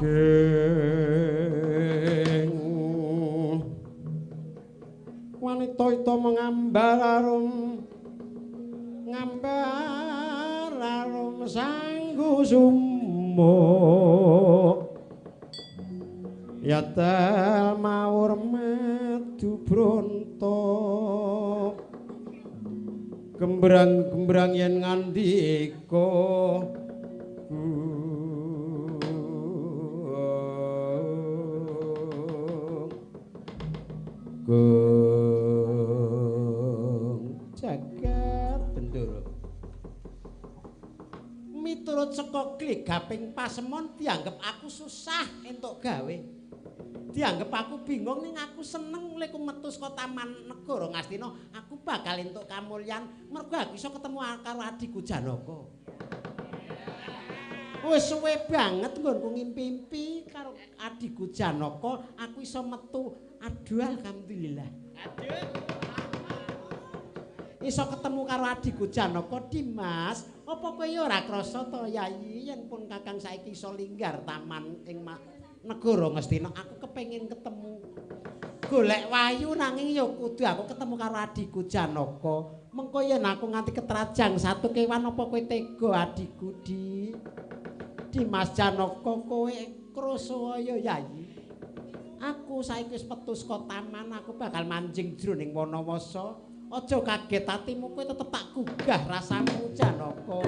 geng wanita ito mengambar arum sanggu sumo yatal mawur madu bronto gembrang yen ngandika jagat bendoro miturut saka glegaping pasemon dianggep aku susah entuk gawe dianggep aku bingung ning aku seneng lek metu saka Taman Negara Ngastina aku bakal entuk kamulyan mergo aku iso ketemu karo adikku Janaka wis suwe banget nggonku ngimpi-impi karo adikku Janaka aku iso metu aduh alhamdulillah iso ketemu karo adikku Janaka Dimas apa kowe ya ora krasa to Yayi yen pun Kakang saiki iso linggar taman ing Negara Ngastina aku kepengin ketemu golek wayu nanging ya kudu aku ketemu karo adikku Janaka mengko yen aku nganti ketrajang satu kewan apa kowe tega adikku Dimas Janaka kowe krasa ya Yayi aku saiki wis metu saka taman aku bakal manjing jroning Wanawasa aja kaget atimu kowe tetep tak gugah rasamu Janaka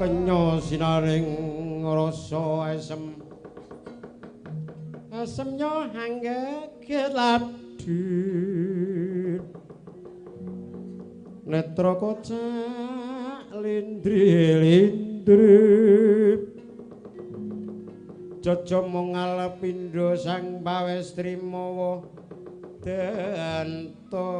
kenya sinaring rasa asemnya hangget ladit netra kocak lindri Jojo mongal pindho sang pawestri mawa dento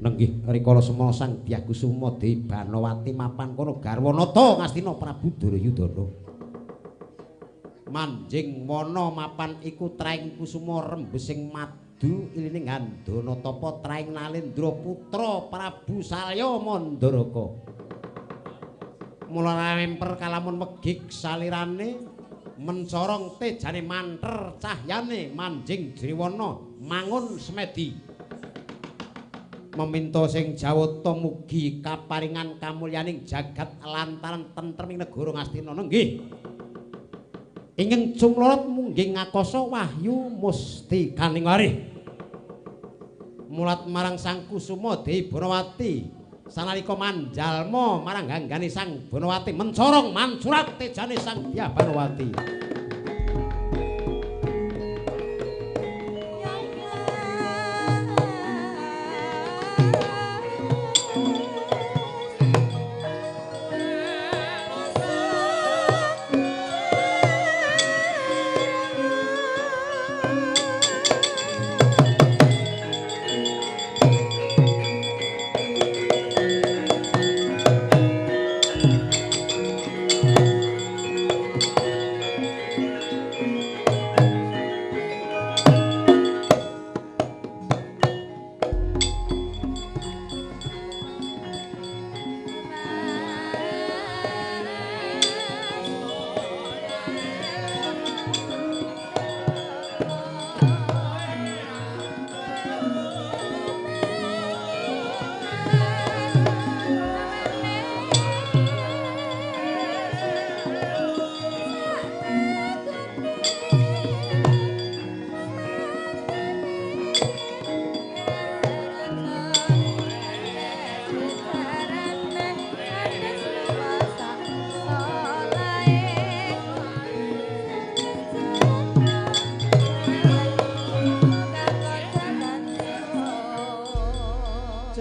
nenggih rikala semana sang Dyakusuma Dewi Banawati mapan kono garwanata Ngastina Prabu Duryudana manjing wana mapan iku traing kusuma rembesing madu ilining Handana tapa traing Nalendra putra Prabu Salya Mandaraka mula memper kalamun megik salirane mencorong tejane manter cahyane manjing Driwana mangun semedi meminta sing jawata mugi kaparingan kamulyaning jagat lantaran tentreming negara Ngastina nggih ingkang cumlorot mungging ngakasa wahyu musti kaningwarih mulat marang Sang Kusuma Dewi Banawati sanalika manjalma marang ganggane Sang Banawati mencorong mansurat tejane Sang Hyang Banawati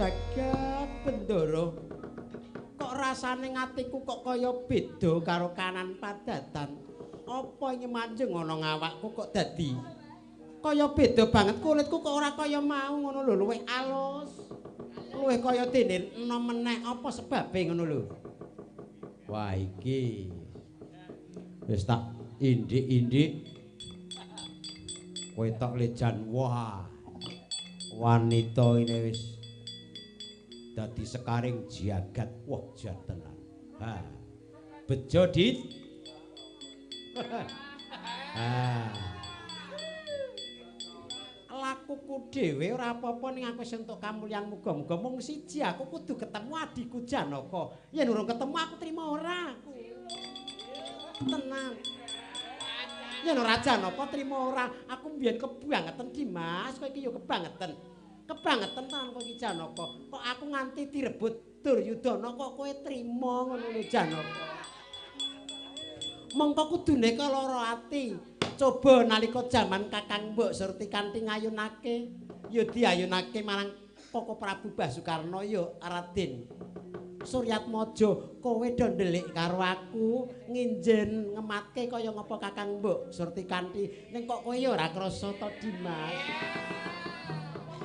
Jagat Bendoro. Kok rasane ngatiku kok kaya beda karo kanan padatan. Apa nyemanjeng ana ngawakku kok dadi kaya beda banget kulitku kok ora kaya mau ngono lho luwih alus. Luwih kaya dene enom meneh apa sebabe ngono lho. Wah iki wis tak indik-indik kowe tok lejan wah wanita ini wis dadi sekaring jagat wah jatenan. Ha bejo dit. Lakuku dhewe ora apa-apa ning aku wis entuk kamulyan muga-muga mung siji aku kudu ketemu adikku Janaka. Yen urung ketemu aku trima ora. Tenang. Yen ora Janaka trima ora. Aku mbiyen kebangetan Dimas, kowe iki yo kebangetan. Kebangetan tenan kowe iki Janaka. Kok aku nganti direbut Duryudana kok kowe trima ngono lho Janaka. Mongko kudune lara ati. Coba nalika jaman Kakang Mbok Surti kanthi ngayunake ya diayunake marang Koko Prabu Basukarna ya Raden Suryatmaja kowe do ndelik karo aku nginjen ngematke kaya ngapa Kakang Mbok Surti kanthi ning kok kowe ya ora krasa to Dimas.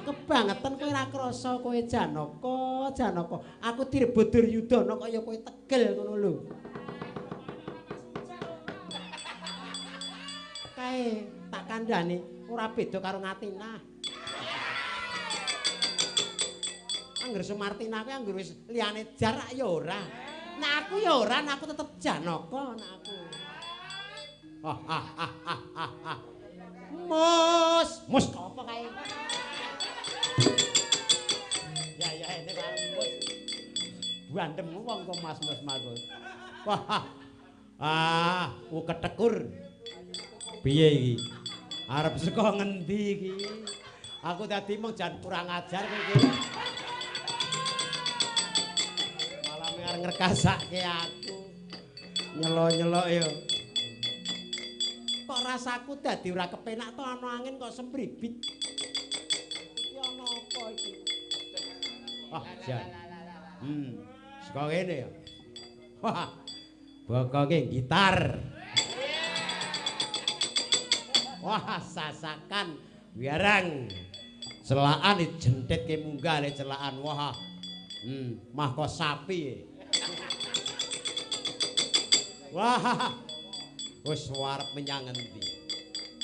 Kebangetan kowe ora krasa kowe Janaka. Aku direbut Duryudana kaya kowe tegel ngono lho. Kae tak kandhani ora beda karo Ngatina. Angger Sumartina kuwi angger wis liyane jarak ya ora. Nek aku ya ora, nek aku tetep Janaka nek aku. Mus apa kae? Ya ini Pak Mus. Buandemmu wong kok Mas magus. Wah, ketekur. Piye iki? Arep saka ngendi iki? Aku dadi mung jan kurang ajar kowe iki. Malah arep ngrekasake aku. Nyelo-nyelok ya. Kok rasaku dadi ora kepenak to ana angin kok sembribit. Ya ana apa iki? Wah, jan. Saka kene ya. Wah. Bokoke gitar. Wah sasakan biarang celaan dijentitke munggah le celaan wah mahko sapi wah wis warep menyang endi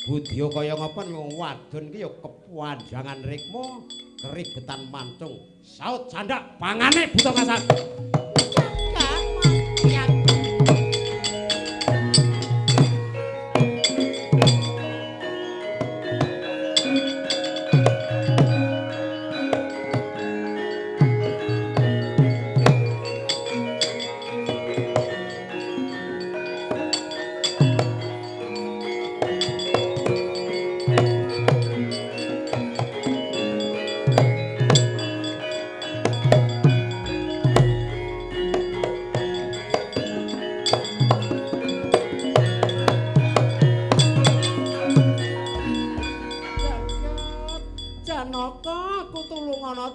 budya kaya ngapa wadon ki ya kepanjangan rikma keribetan mancung saut candak pangane buta kasak.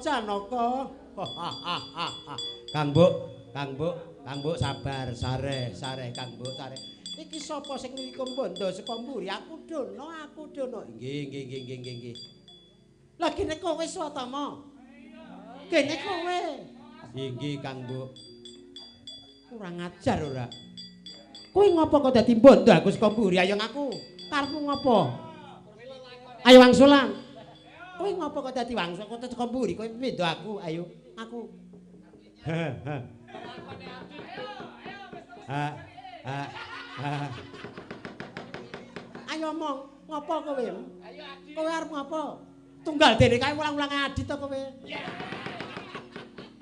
Janaka. Kang Mbok sabar, sareh Kang Mbok, sareh. Iki sapa sing nilikum bondo saka mburi? Aku dono. Nggih. Lah kene kowe Swatama. Kene kowe. Nggih Kang Mbok. Kurang ajar ora. Kowe ngopo kok dadi bondo aku saka mburi? Ayo ngaku. Karepmu ngopo? Ayo wangsulan. Kowe ngopo kok dadi wangsul kok teko mburi? Kowe beda aku, ayo. Aku. Ayo omong, ngopo kowe? Kowe arep ngopo? Tunggal dene kae ulang-ulang adit to kowe.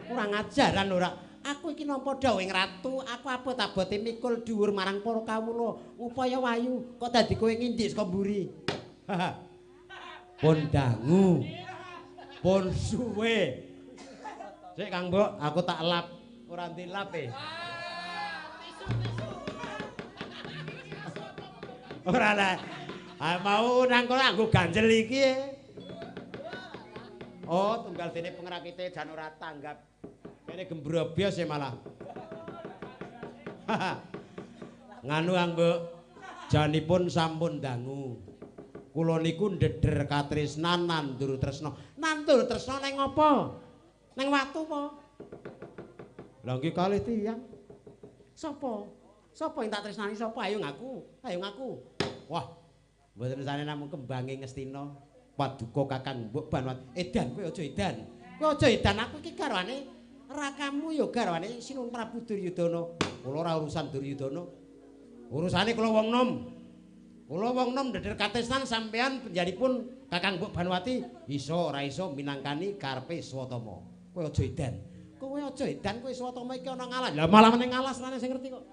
Kurang ajaran ora. Aku iki nampa dawuhing ratu, aku abot abote mikul dhuwur marang para kawula, upaya wayu kok dadi kowe ngindik saka mburi. Pun dangu. Pun suwe. Sik Kang Mbok, aku tak lap, ora dilap e. Ora lah. Mau nang kono nganggo ganjel iki. Oh, tunggal dene pengrakite jan ora tanggap. Kene gembrobyos ya malah. Nganu Mbok. Janipun sampun dangu. Kula niku ndeder katresnan nandur tresna. Nandur tresna ning apa? Ning watu apa? Lah nggih kalih tiyang. Sapa? Sapa yang tak tresnani sapa? Ayo ngaku. Ayo ngaku. Wah, mboten usane namung kembange Ngastina. Paduka Kakang Mbok Banwati. Edan kowe aja edan. Kowe aja edan aku iki garwane rakamu ya garwane Sinun Prabu Duryudana. Kula ora urusan Duryudana. Urusane kula wong nom. Kula wong nom ndeder katresnan sampean penjaripun Kakang Mbok Banwati iso ora iso minangkani karepe Swatama. Kowe aja edan. Kowe aja edan kowe Swatama iki ana ngalah. Lah malah meneng ngalas rene sing ngerti kok.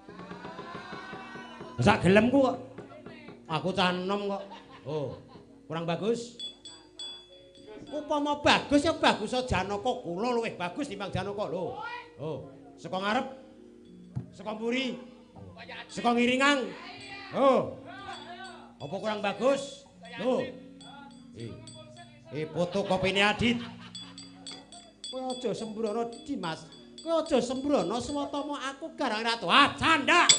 Sak gelemku kok. Aku cah enom kok. Oh, kurang bagus. Upama bagus ya bagus Janaka kula luwih bagus timbang Janaka lho. Oh, saka ngarep. Saka mburi. Saka ngiringang. Oh. Apa kurang bagus? Lho. Fotokopine Adit. Kowe aja sembrono Dimas. Kowe aja sembrono Swatama aku garang ratu. Ah, candhak.